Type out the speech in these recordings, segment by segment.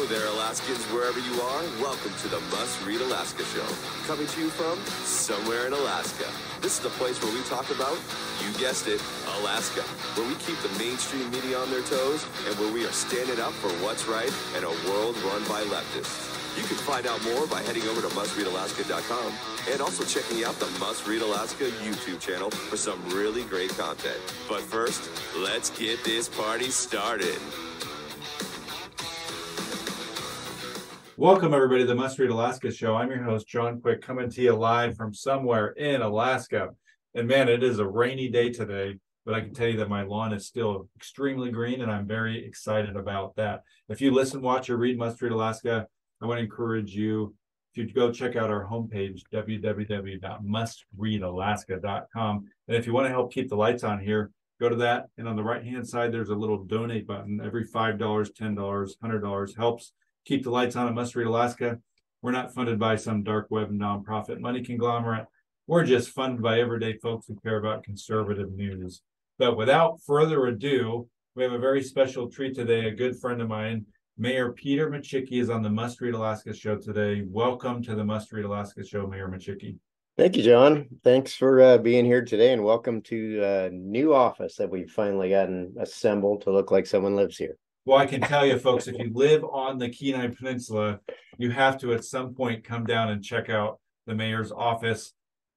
Hello there, Alaskans, wherever you are. Welcome to the Must Read Alaska Show. Coming to you from somewhere in Alaska. This is the place where we talk about, you guessed it, Alaska. Where we keep the mainstream media on their toes and where we are standing up for what's right in a world run by leftists. You can find out more by heading over to mustreadalaska.com and also checking out the Must Read Alaska YouTube channel for some really great content. But first, let's get this party started. Welcome, everybody, to the Must Read Alaska Show. I'm your host, John Quick, coming to you live from somewhere in Alaska. And man, it is a rainy day today, but I can tell you that my lawn is still extremely green, and I'm very excited about that. If you listen, watch, or read Must Read Alaska, I want to encourage you to go check out our homepage, www.mustreadalaska.com. And if you want to help keep the lights on here, go to that. And on the right-hand side, there's a little donate button. Every $5, $10, $100 helps keep the lights on at Must Read Alaska. We're not funded by some dark web nonprofit money conglomerate. We're just funded by everyday folks who care about conservative news. But without further ado, we have a very special treat today. A good friend of mine, Mayor Peter Micciche, is on the Must Read Alaska Show today. Welcome to the Must Read Alaska Show, Mayor Micciche. Thank you, John. Thanks for being here today, and welcome to a new office that we've finally gotten assembled to look like someone lives here. Well, I can tell you, folks, if you live on the Kenai Peninsula, you have to at some point come down and check out the mayor's office,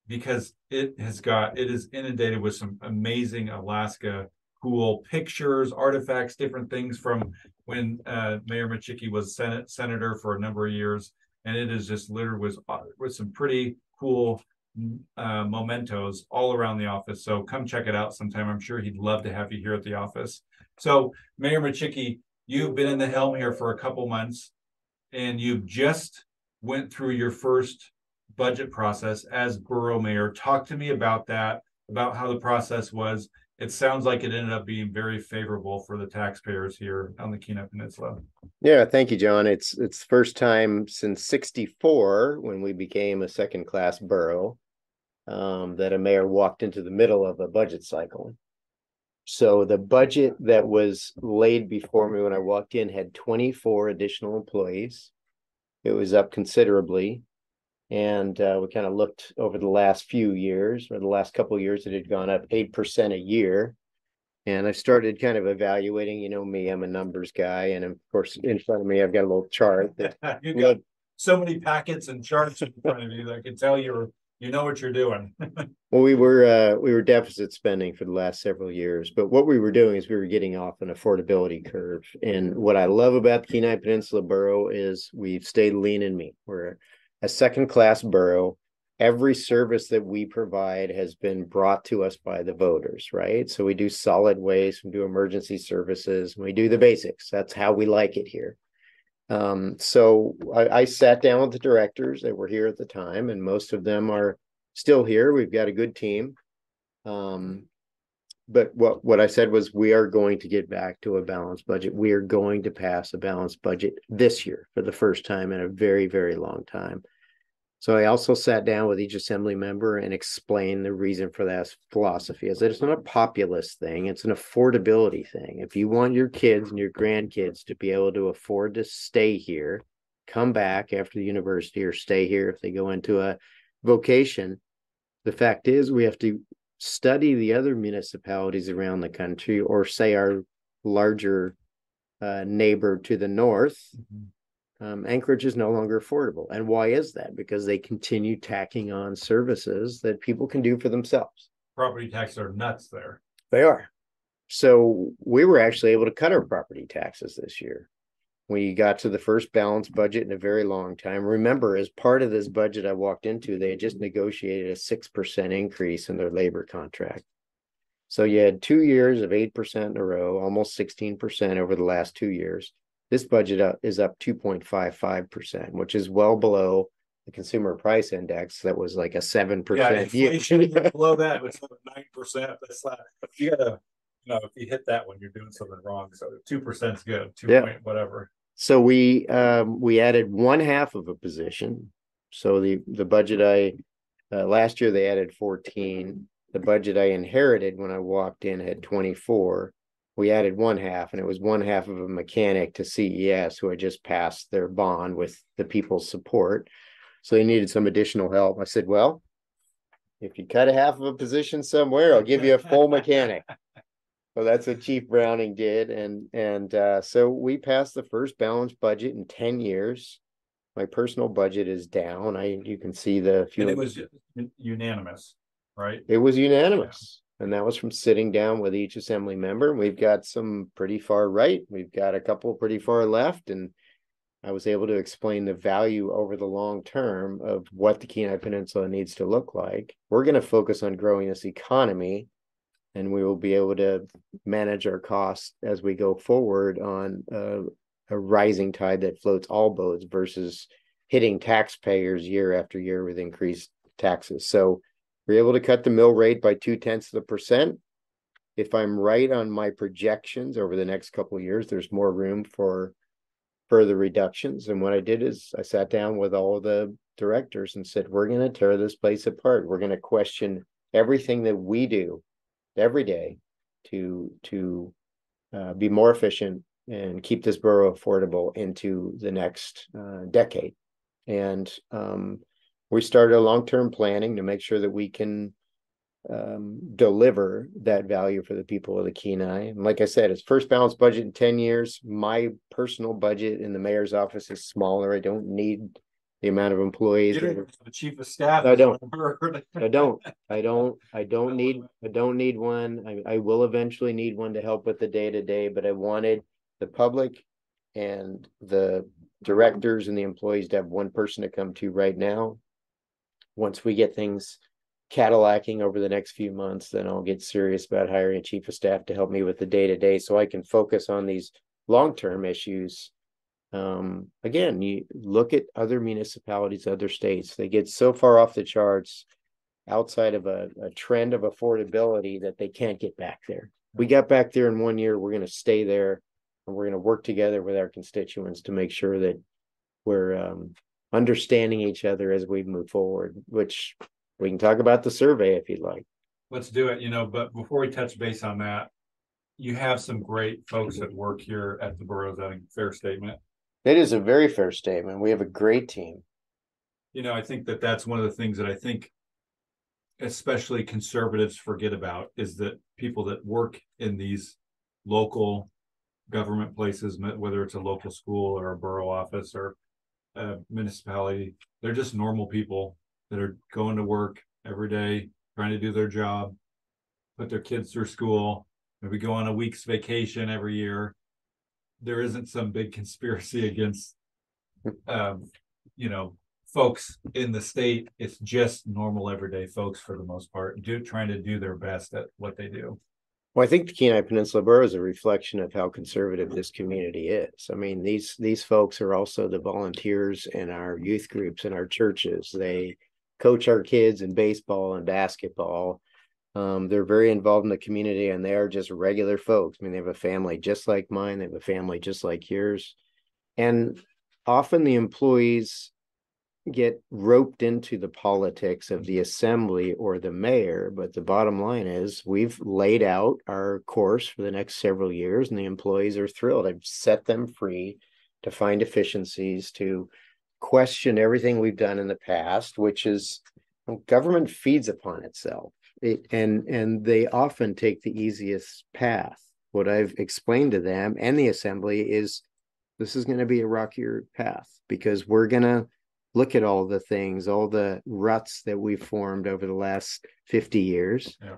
because it is inundated with some amazing Alaska cool pictures, artifacts, different things from when Mayor Micciche was senator for a number of years, and it is just littered with some pretty cool mementos all around the office. So come check it out sometime. I'm sure he'd love to have you here at the office. So Mayor Micciche, you've been in the helm here for a couple months, and you've just went through your first budget process as borough mayor. Talk to me about that, about how the process was. It sounds like it ended up being very favorable for the taxpayers here on the Kenai Peninsula. Yeah, thank you, John. It's the first time since '64, when we became a second-class borough, that a mayor walked into the middle of a budget cycle. So the budget that was laid before me when I walked in had 24 additional employees. It was up considerably. And we kind of looked over the last few years, or the last couple of years, it had gone up 8% a year. And I started kind of evaluating, you know me, I'm a numbers guy. And of course, in front of me, I've got a little chart. You've got so many packets and charts in front of you that I can tell you know what you're doing. Well, we were deficit spending for the last several years, but what we were doing is we were getting off an affordability curve. And what I love about the Kenai Peninsula Borough is we've stayed lean and mean. We're a second-class borough. Every service that we provide has been brought to us by the voters, right? So we do solid waste, we do emergency services, we do the basics. That's how we like it here. So I sat down with the directors that were here at the time, and most of them are still here. We've got a good team. But what I said was, we are going to get back to a balanced budget. We are going to pass a balanced budget this year for the first time in a very, very long time. So I also sat down with each assembly member and explained the reason for that philosophy, is that it's not a populist thing. It's an affordability thing. If you want your kids and your grandkids to be able to afford to stay here, come back after the university, or stay here if they go into a vocation, the fact is we have to study the other municipalities around the country, or say our larger neighbor to the north. Anchorage is no longer affordable. And why is that? Because they continue tacking on services that people can do for themselves. Property taxes are nuts there. They are. So we were actually able to cut our property taxes this year. We got to the first balanced budget in a very long time. Remember, as part of this budget I walked into, they had just negotiated a 6% increase in their labor contract. So you had 2 years of 8% in a row, almost 16% over the last 2 years. This budget is up 2.55%, which is well below the consumer price index that was like a 7%. Yeah, inflation below that, it was 9%. That's not, you gotta, if you hit that one, you're doing something wrong. So 2% is good. 2 point whatever. So we added 1/2 of a position. So the budget last year they added 14. The budget I inherited when I walked in had 24. we added one half, and it was one half of a mechanic to CES who had just passed their bond with the people's support. So they needed some additional help. I said, well, if you cut a half of a position somewhere, I'll give you a full mechanic. So that's what Chief Browning did. And so we passed the first balanced budget in 10 years. My personal budget is down. You can see the and it was unanimous, right? It was unanimous. Yeah. And that was from sitting down with each assembly member. We've got some pretty far right. We've got a couple pretty far left. And I was able to explain the value over the long term of what the Kenai Peninsula needs to look like. We're going to focus on growing this economy, and we will be able to manage our costs as we go forward on a rising tide that floats all boats versus hitting taxpayers year after year with increased taxes. So we're able to cut the mill rate by 0.2%. If I'm right on my projections over the next couple of years, there's more room for further reductions. And what I did is I sat down with all of the directors and said, we're going to tear this place apart. We're going to question everything that we do every day to be more efficient and keep this borough affordable into the next decade. And we started a long-term planning to make sure that we can deliver that value for the people of the Kenai. And like I said, it's first balanced budget in 10 years. My personal budget in the mayor's office is smaller. I don't need the amount of employees. The chief of staff. I don't need one. I will eventually need one to help with the day-to-day, but I wanted the public and the directors and the employees to have one person to come to right now. Once we get things Cadillacing over the next few months, then I'll get serious about hiring a chief of staff to help me with the day-to-day so I can focus on these long-term issues. Again, you look at other municipalities, other states, they get so far off the charts outside of a trend of affordability that they can't get back there. We got back there in 1 year. We're going to stay there, and we're going to work together with our constituents to make sure that we're understanding each other as we move forward, which we can talk about the survey if you'd like. Let's do it. But before we touch base on that, you have some great folks that work here at the borough. Is that a fair statement? It is a very fair statement. We have a great team. I think that's one of the things that I think especially conservatives forget about is that people that work in these local government places, whether it's a local school or a borough office or a municipality, they're just normal people that are going to work every day, trying to do their job, put their kids through school, maybe go on a week's vacation every year. There isn't some big conspiracy against, folks in the state. It's just normal everyday folks for the most part, trying to do their best at what they do. Well, I think the Kenai Peninsula Borough is a reflection of how conservative this community is. I mean, these folks are also the volunteers in our youth groups in our churches. They coach our kids in baseball and basketball. They're very involved in the community, and they are just regular folks. I mean, they have a family just like mine. They have a family just like yours. And often the employees get roped into the politics of the assembly or the mayor. But the bottom line is we've laid out our course for the next several years, and the employees are thrilled. I've set them free to find efficiencies, to question everything we've done in the past, which is government feeds upon itself. And they often take the easiest path. What I've explained to them and the assembly is this is going to be a rockier path because we're going to look at all the things, all the ruts that we've formed over the last 50 years. Yeah.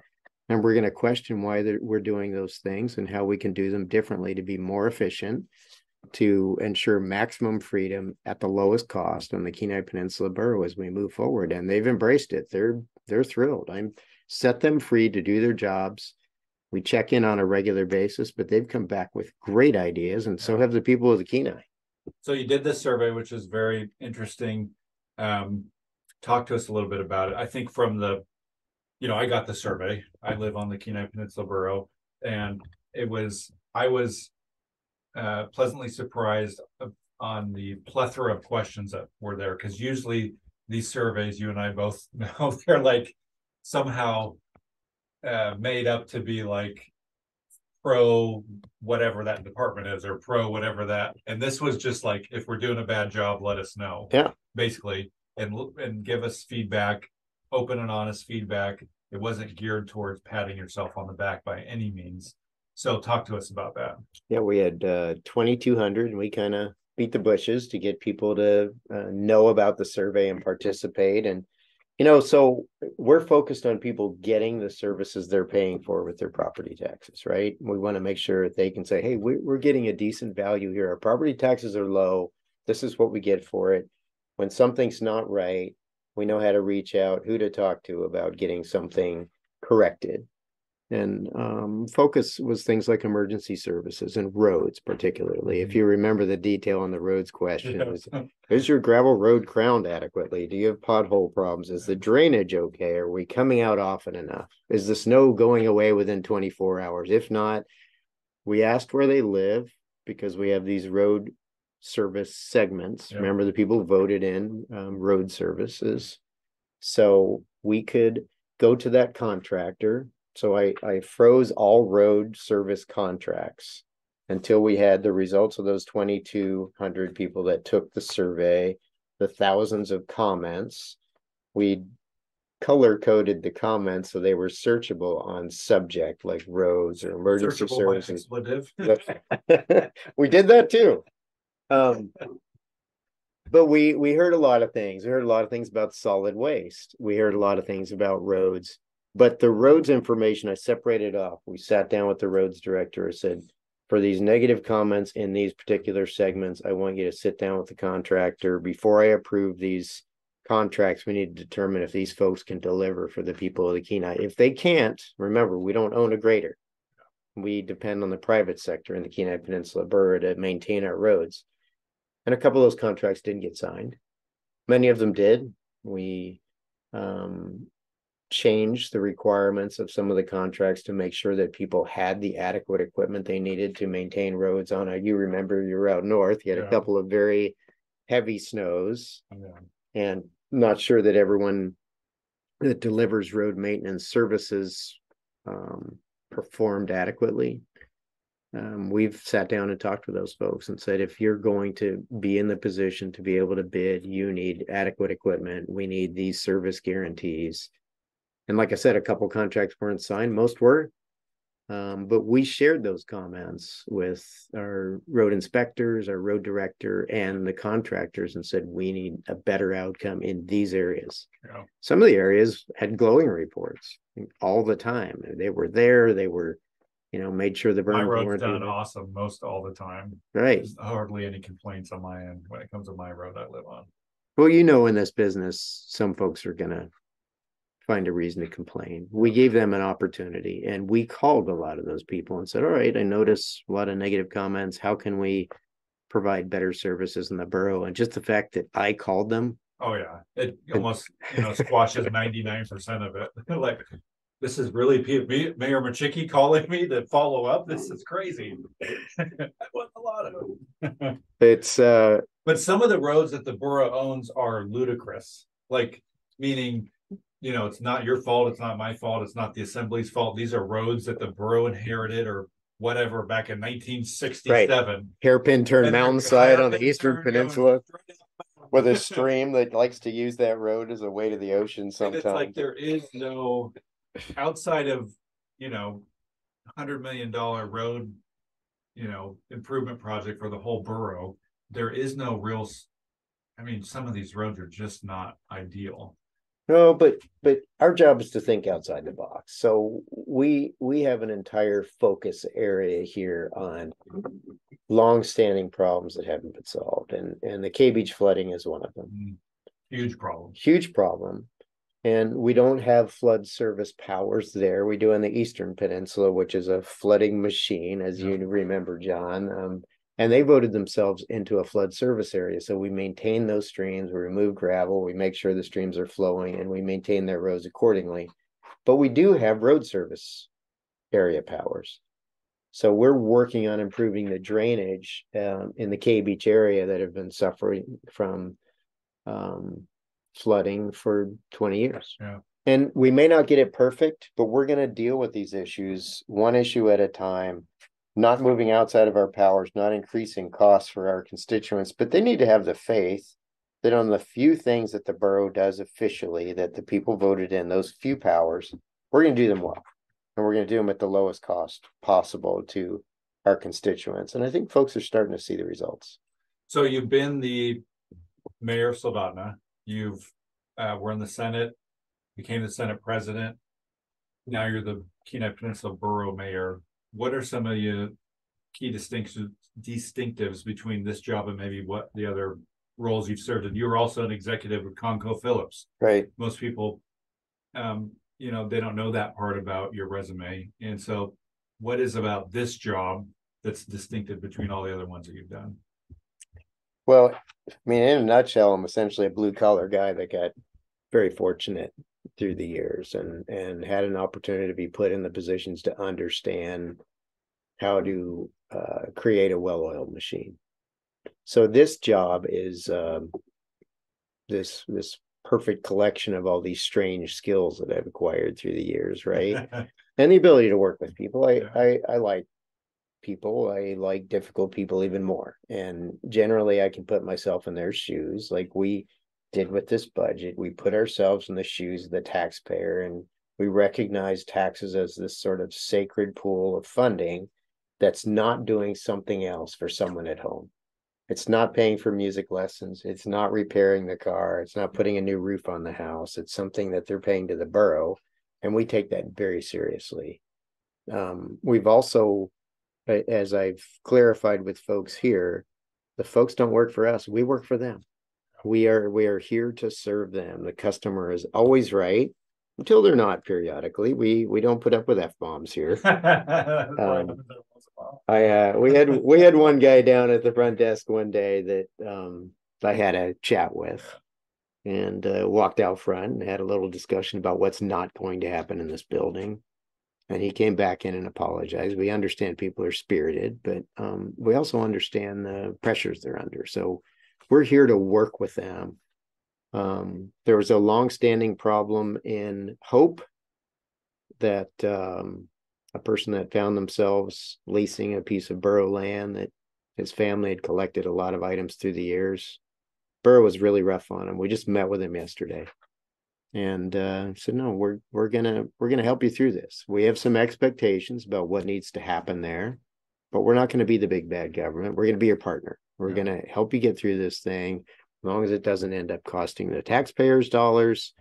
And we're going to question why we're doing those things and how we can do them differently to be more efficient, to ensure maximum freedom at the lowest cost on the Kenai Peninsula Borough as we move forward. And they've embraced it. They're thrilled. I'm set them free to do their jobs. We check in on a regular basis, but they've come back with great ideas, and so have the people of the Kenai. So you did this survey, which is very interesting. Talk to us a little bit about it. I think from I got the survey. I live on the Kenai Peninsula Borough, and I was pleasantly surprised on the plethora of questions that were there, because usually these surveys, you and I both know, they're like somehow made up to be like pro whatever that department is, or pro whatever that. And this was just like, if we're doing a bad job, let us know. Yeah. Basically, and give us feedback, open and honest feedback. It wasn't geared towards patting yourself on the back by any means. So talk to us about that. Yeah, we had 2,200, and we kind of beat the bushes to get people to know about the survey and participate. And, so we're focused on people getting the services they're paying for with their property taxes, right? We want to make sure that they can say, hey, we're getting a decent value here. Our property taxes are low. This is what we get for it. When something's not right, we know how to reach out, who to talk to about getting something corrected. And focus was things like emergency services and roads, particularly. If you remember the detail on the roads question, is your gravel road crowned adequately? Do you have pothole problems? Is the drainage okay? Are we coming out often enough? Is the snow going away within 24 hours? If not, we asked where they live, because we have these road service segments. Yep. Remember, the people voted in road services. So we could go to that contractor. So I froze all road service contracts until we had the results of those 2,200 people that took the survey, the thousands of comments. We color coded the comments so they were searchable on subject like roads or emergency services. We did that too. But we heard a lot of things. We heard a lot of things about solid waste. We heard a lot of things about roads. But the roads information, I separated off. We sat down with the roads director and said, for these negative comments in these particular segments, I want you to sit down with the contractor. Before I approve these contracts, we need to determine if these folks can deliver for the people of the Kenai. If they can't, remember, we don't own a grader. We depend on the private sector in the Kenai Peninsula Borough to maintain our roads. And a couple of those contracts didn't get signed. Many of them did. We changed the requirements of some of the contracts to make sure that people had the adequate equipment they needed to maintain roads on you remember, you were out north, you had a couple of very heavy snows, and not sure that everyone that delivers road maintenance services performed adequately. We've sat down and talked with those folks and said, if you're going to be in the position to be able to bid, you need adequate equipment. We need these service guarantees. And like I said, a couple contracts weren't signed, most were. But we shared those comments with our road inspectors, our road director, and the contractors, and said, we need a better outcome in these areas. Yeah. Some of the areas had glowing reports all the time. They were there, they were, made sure the berms weren't done awesome most all the time. Right. There's hardly any complaints on my end when it comes to my road I live on. Well, in this business, some folks are going to find a reason to complain. We gave them an opportunity, and we called a lot of those people and said, all right, I notice a lot of negative comments. How can we provide better services in the borough? And just the fact that I called them. Oh yeah. It almost, squashes 99% of it. Like, this is really Mayor Micciche calling me to follow up. This is crazy. I want a lot of them. It's but some of the roads that the borough owns are ludicrous. Like, meaning, it's not your fault. It's not my fault. It's not the assembly's fault. These are roads that the borough inherited or whatever back in 1967. Right. Hairpin turn mountainside on the Eastern Peninsula with a stream that likes to use that road as a way to the ocean sometimes. It's like there is no, outside of, $100 million road, improvement project for the whole borough, there is no real, some of these roads are just not ideal. No, but our job is to think outside the box. So we have an entire focus area here on long-standing problems that haven't been solved, and the K Beach flooding is one of them. Huge problem. Huge problem. And we don't have flood service powers there. We do in the Eastern Peninsula, which is a flooding machine, as you remember, John. And they voted themselves into a flood service area. So we maintain those streams, we remove gravel, we make sure the streams are flowing, and we maintain their roads accordingly. But we do have road service area powers. So we're working on improving the drainage in the K Beach area that have been suffering from flooding for 20 years. Yeah. And we may not get it perfect, but we're going to deal with these issues one issue at a time. not moving outside of our powers, not increasing costs for our constituents, but they need to have the faith that on the few things that the borough does officially, that the people voted in, those few powers, we're going to do them well. And we're going to do them at the lowest cost possible to our constituents. And I think folks are starting to see the results. So you've been the mayor of Soldotna. You've were in the Senate, became the Senate president. Now you're the Kenai Peninsula Borough Mayor. What are some of your key distinctives between this job and maybe what the other roles you've served in? You were also an executive with ConocoPhillips. Right. Most people, you know, they don't know that part about your resume. And so what is about this job that's distinctive between all the other ones that you've done? Well, I mean, in a nutshell, I'm essentially a blue collar guy that got very fortunate through the years and had an opportunity to be put in the positions to understand how to create a well-oiled machine. So this job is this perfect collection of all these strange skills that I've acquired through the years, right? And the ability to work with people. I like people. I like difficult people even more. And generally I can put myself in their shoes, like we did with this budget. We put ourselves in the shoes of the taxpayer, and we recognize taxes as this sort of sacred pool of funding that's not doing something else for someone at home. It's not paying for music lessons. It's not repairing the car. It's not putting a new roof on the house. It's something that they're paying to the borough. And we take that very seriously. We've also, as I've clarified with folks here, the folks don't work for us. We work for them. We are here to serve them. The customer is always right until they're not periodically. We don't put up with F-bombs here. We had one guy down at the front desk one day that I had a chat with, and walked out front and had a little discussion about what's not going to happen in this building. And he came back in and apologized. We understand people are spirited, but we also understand the pressures they're under. So we're here to work with them. There was a longstanding problem in Hope that a person that found themselves leasing a piece of borough land that his family had collected a lot of items through the years. Borough was really rough on him. We just met with him yesterday, and said, no, we're gonna help you through this. We have some expectations about what needs to happen there, but we're not going to be the big bad government. We're going to be your partner. We're going to help you get through this thing, as long as it doesn't end up costing the taxpayers dollars.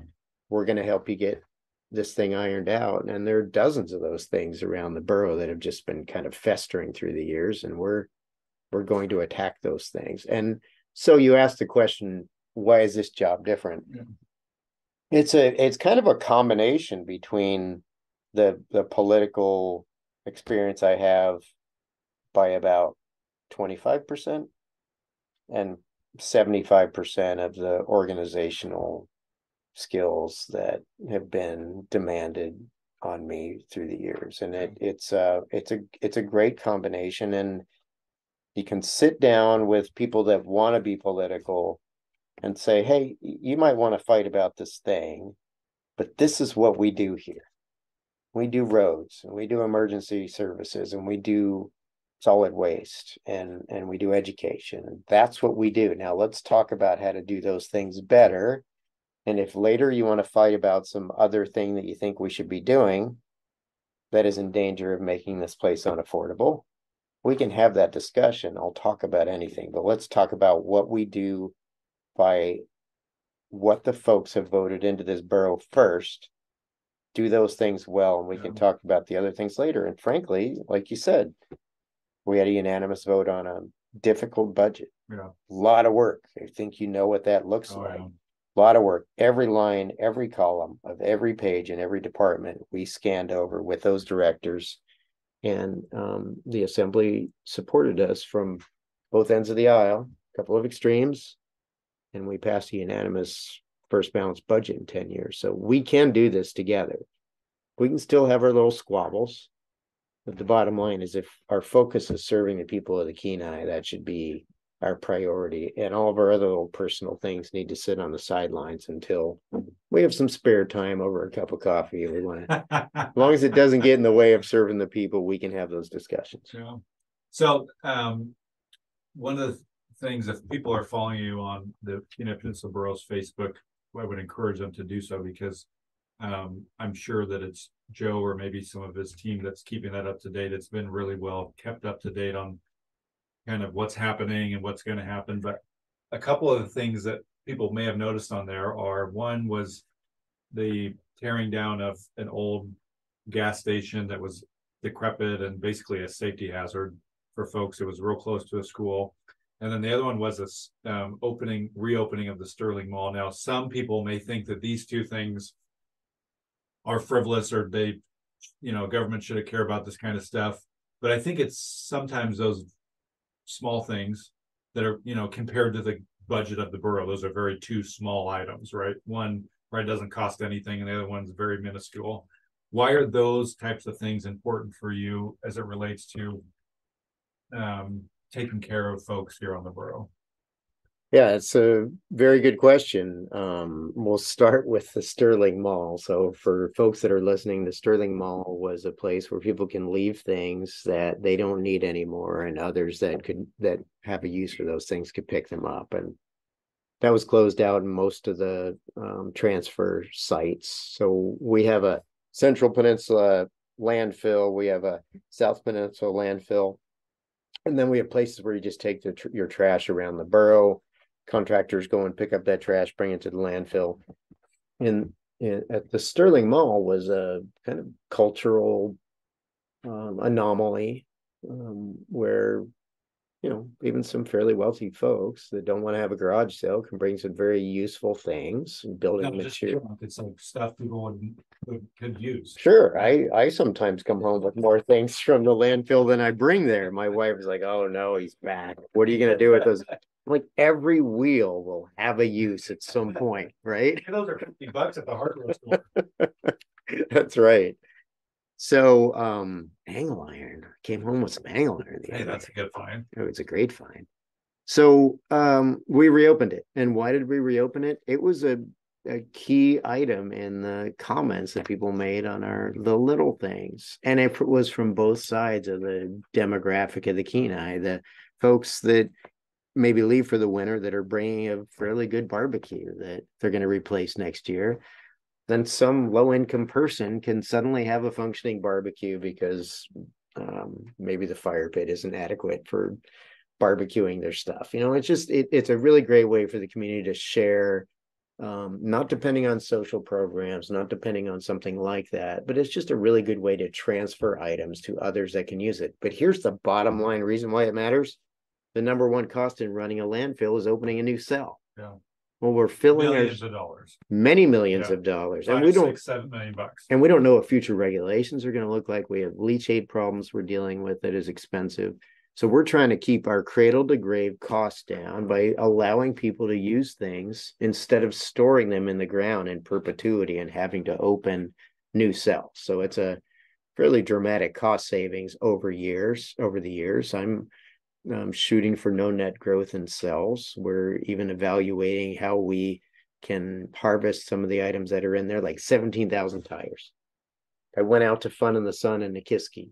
We're going to help you get this thing ironed out. And there are dozens of those things around the borough that have just been kind of festering through the years, and we're going to attack those things. And so you asked the question, why is this job different? Yeah. It's kind of a combination between the political experience I have by about 25% and 75% of the organizational skills that have been demanded on me through the years. And it's a great combination. And you can sit down with people that want to be political and say, hey, you might want to fight about this thing, but this is what we do here. We do roads, and we do emergency services, and we do solid waste, and we do education. And that's what we do. Now let's talk about how to do those things better. And if later you want to fight about some other thing that you think we should be doing that is in danger of making this place unaffordable, we can have that discussion. I'll talk about anything, but let's talk about what we do by what the folks have voted into this borough first. Do those things well, and we can talk about the other things later. And frankly, like you said, we had a unanimous vote on a difficult budget. Yeah. A lot of work. I think you know what that looks like. Yeah. A lot of work. Every line, every column of every page in every department we scanned over with those directors. And the assembly supported us from both ends of the aisle, a couple of extremes, and we passed a unanimous first balanced budget in 10 years. So we can do this together. We can still have our little squabbles, but the bottom line is, if our focus is serving the people of the Kenai, that should be our priority, and all of our other little personal things need to sit on the sidelines until we have some spare time over a cup of coffee. We want to, as long as it doesn't get in the way of serving the people, we can have those discussions. Yeah. So one of the things, if people are following you on the Peninsula Borough's Facebook, I would encourage them to do so, because I'm sure that it's Joe or maybe some of his team that's keeping that up to date. It's been really well kept up to date on kind of what's happening and what's going to happen. But a couple of the things that people may have noticed on there are, one was the tearing down of an old gas station that was decrepit and basically a safety hazard for folks. It was real close to a school. And then the other one was this reopening of the Sterling Mall. Now, some people may think that these two things are frivolous, or government should care about this kind of stuff. But I think it's sometimes those small things that are, compared to the budget of the borough, those are very two small items, right? One, right, doesn't cost anything, and the other one's very minuscule. Why are those types of things important for you as it relates to taking care of folks here on the borough? Yeah, it's a very good question. We'll start with the Sterling Mall. So for folks that are listening, the Sterling Mall was a place where people can leave things that they don't need anymore, and others that have a use for those things could pick them up. And that was closed out in most of the transfer sites. So we have a Central Peninsula landfill, we have a South Peninsula landfill, and then we have places where you just take your trash around the borough. Contractors go and pick up that trash, bring it to the landfill. And at the Sterling Mall was a kind of cultural anomaly where, even some fairly wealthy folks that don't want to have a garage sale can bring some very useful things and building material. It's like stuff people could use. Sure. I sometimes come home with more things from the landfill than I bring there. My wife is like, "Oh no, he's back. What are you going to do with those?" Like, every wheel will have a use at some point, right? Those are $50 at the hardware store. That's right. So angle iron. Came home with some angle iron. Hey, that's a good find. Oh, it's a great find. So we reopened it. And why did we reopen it? It was a key item in the comments that people made on the little things. And it was from both sides of the demographic of the Kenai. The folks that maybe leave for the winter that are bringing a fairly good barbecue that they're going to replace next year. Then some low-income person can suddenly have a functioning barbecue because maybe the fire pit isn't adequate for barbecuing their stuff. It's a really great way for the community to share, not depending on social programs, not depending on something like that, but it's just a really good way to transfer items to others that can use it. But here's the bottom line reason why it matters. The number one cost in running a landfill is opening a new cell. Yeah. Well, we're filling millions of dollars, many millions of dollars, and we don't $7 million, and we don't know what future regulations are going to look like. We have leachate problems we're dealing with that is expensive. So we're trying to keep our cradle to grave costs down by allowing people to use things instead of storing them in the ground in perpetuity and having to open new cells. So it's a fairly dramatic cost savings over the years. I'm shooting for no net growth in cells. We're even evaluating how we can harvest some of the items that are in there, like 17,000 tires. I went out to Fun in the Sun in Nikiski.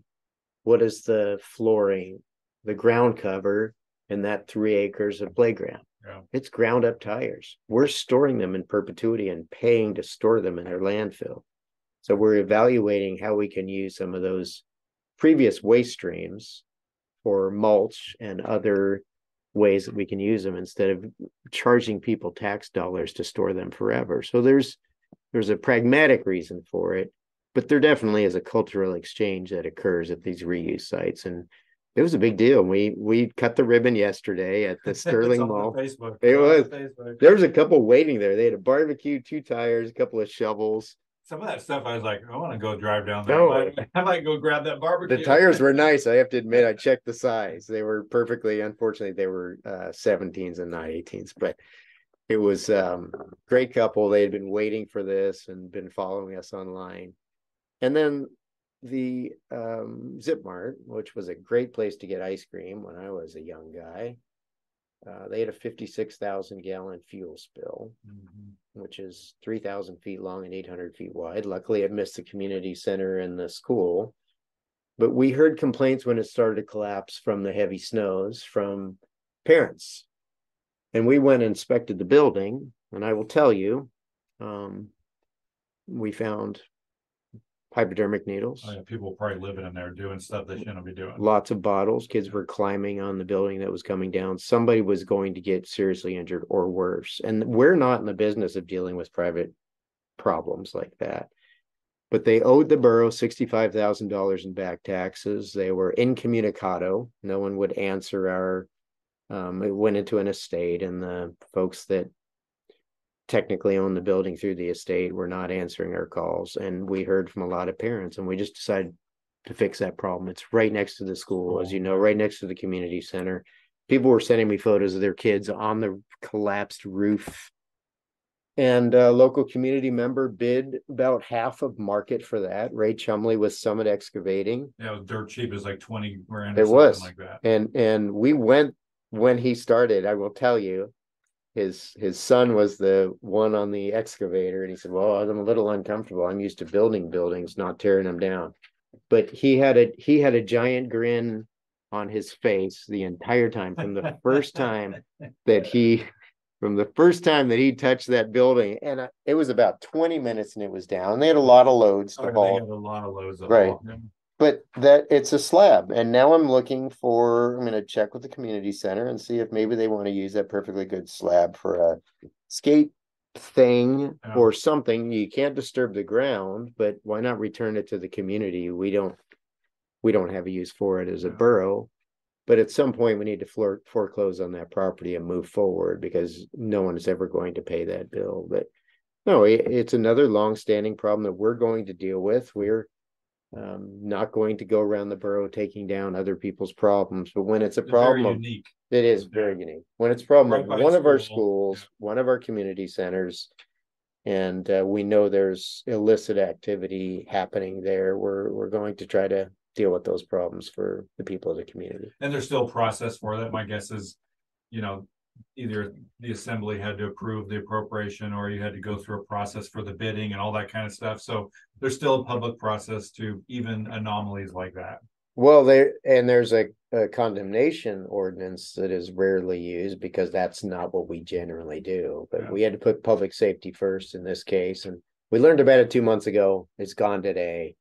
What is the flooring, the ground cover in that 3 acres of playground? Yeah. It's ground up tires. We're storing them in perpetuity and paying to store them in our landfill. So we're evaluating how we can use some of those previous waste streams for mulch and other ways that we can use them instead of charging people tax dollars to store them forever. So there's a pragmatic reason for it, but there definitely is a cultural exchange that occurs at these reuse sites. And it was a big deal. We cut the ribbon yesterday at the Sterling Mall. It was. There was a couple waiting there. They had a barbecue, 2 tires, a couple of shovels. Some of that stuff, I was like, I want to go drive down there. I might go grab that barbecue. The tires were nice. I have to admit, I checked the size. They were unfortunately, they were 17s and not 18s, but it was great couple. They had been waiting for this and been following us online. And then the Zip Mart, which was a great place to get ice cream when I was a young guy, They had a 56,000 gallon fuel spill, Mm-hmm. which is 3,000 feet long and 800 feet wide. Luckily, it missed the community center and the school. But we heard complaints when it started to collapse from the heavy snows from parents. And we went and inspected the building. And I will tell you, we found hypodermic needles. Oh, yeah, people probably living in there doing stuff they shouldn't be doing. Lots of bottles. Kids were climbing on the building that was coming down. Somebody was going to get seriously injured or worse. And we're not in the business of dealing with private problems like that. But they owed the borough $65,000 in back taxes. They were incommunicado. No one would answer our, it went into an estate, and the folks that technically own the building through the estate were not answering our calls. And we heard from a lot of parents, and we just decided to fix that problem. It's right next to the school, as you know, right next to the community center. People were sending me photos of their kids on the collapsed roof. And a local community member bid about half of market for that. Ray Chumley with Summit Excavating. Yeah, it was dirt cheap. It was like 20 grand or something was like that. And we went when he started. I will tell you, his son was the one on the excavator, and he said, "Well, I'm a little uncomfortable. I'm used to building buildings, not tearing them down." But he had a giant grin on his face the entire time from the first time that he. From the first time that he touched that building, and it was about 20 minutes and it was down. They had a lot of loads to haul. They had a lot of loads to right. haul. Yeah. But that it's a slab. And now I'm going to check with the community center and see if maybe they want to use that perfectly good slab for a skate thing or something. You can't disturb the ground, but why not return it to the community? We don't have a use for it as a borough. But at some point, we need to foreclose on that property and move forward, because no one is ever going to pay that bill. But no, it's another long-standing problem that we're going to deal with. We're not going to go around the borough taking down other people's problems. But when it's a problem, very unique. It is very unique. When it's a problem of one of our schools, yeah. one of our community centers, and we know there's illicit activity happening there, we're going to try to deal with those problems for the people of the community. And there's still a process for that. My guess is, either the assembly had to approve the appropriation, or you had to go through a process for the bidding and all that kind of stuff. So there's still a public process to even anomalies like that. Well, there's a condemnation ordinance that is rarely used, because that's not what we generally do. But we had to put public safety first in this case. And we learned about it 2 months ago. It's gone today.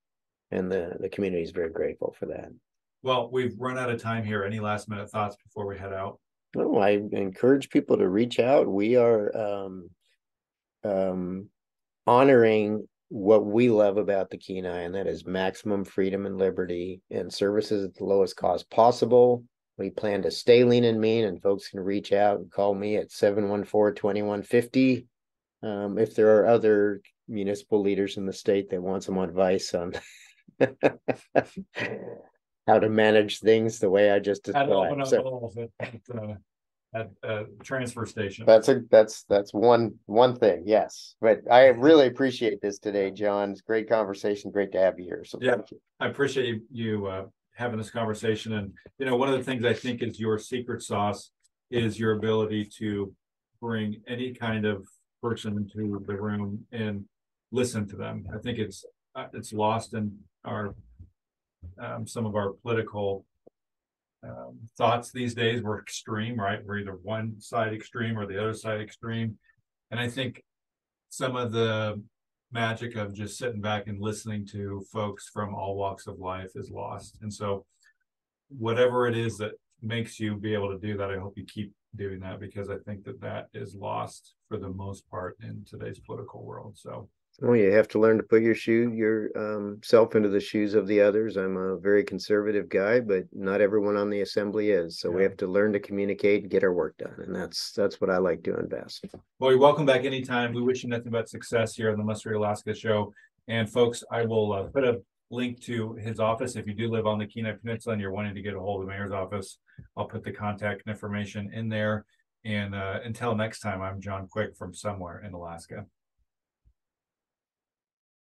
And the community is very grateful for that. Well, we've run out of time here. Any last minute thoughts before we head out? No, I encourage people to reach out. We are honoring what we love about the Kenai, and that is maximum freedom and liberty and services at the lowest cost possible. We plan to stay lean and mean, and folks can reach out and call me at 714-2150. If there are other municipal leaders in the state that want some advice on how to manage things the way I just described. At a transfer station. That's one thing. Yes, but I really appreciate this today, John. It's a great conversation. Great to have you here. So thank you. I appreciate you having this conversation. And one of the things I think is your secret sauce is your ability to bring any kind of person into the room and listen to them. I think it's lost in our some of our political thoughts these days. We're extreme, right? We're either one side extreme or the other side extreme. And I think some of the magic of just sitting back and listening to folks from all walks of life is lost. And so whatever it is that makes you be able to do that, I hope you keep doing that, because I think that is lost for the most part in today's political world. So well, you have to learn to put yourself into the shoes of the others. I'm a very conservative guy, but not everyone on the assembly is. So we have to learn to communicate and get our work done. And that's what I like doing best. Well, you're welcome back anytime. We wish you nothing but success here on the Must Read Alaska show. And folks, I will put a link to his office. If you do live on the Kenai Peninsula and you're wanting to get a hold of the mayor's office, I'll put the contact information in there. And until next time, I'm John Quick from somewhere in Alaska.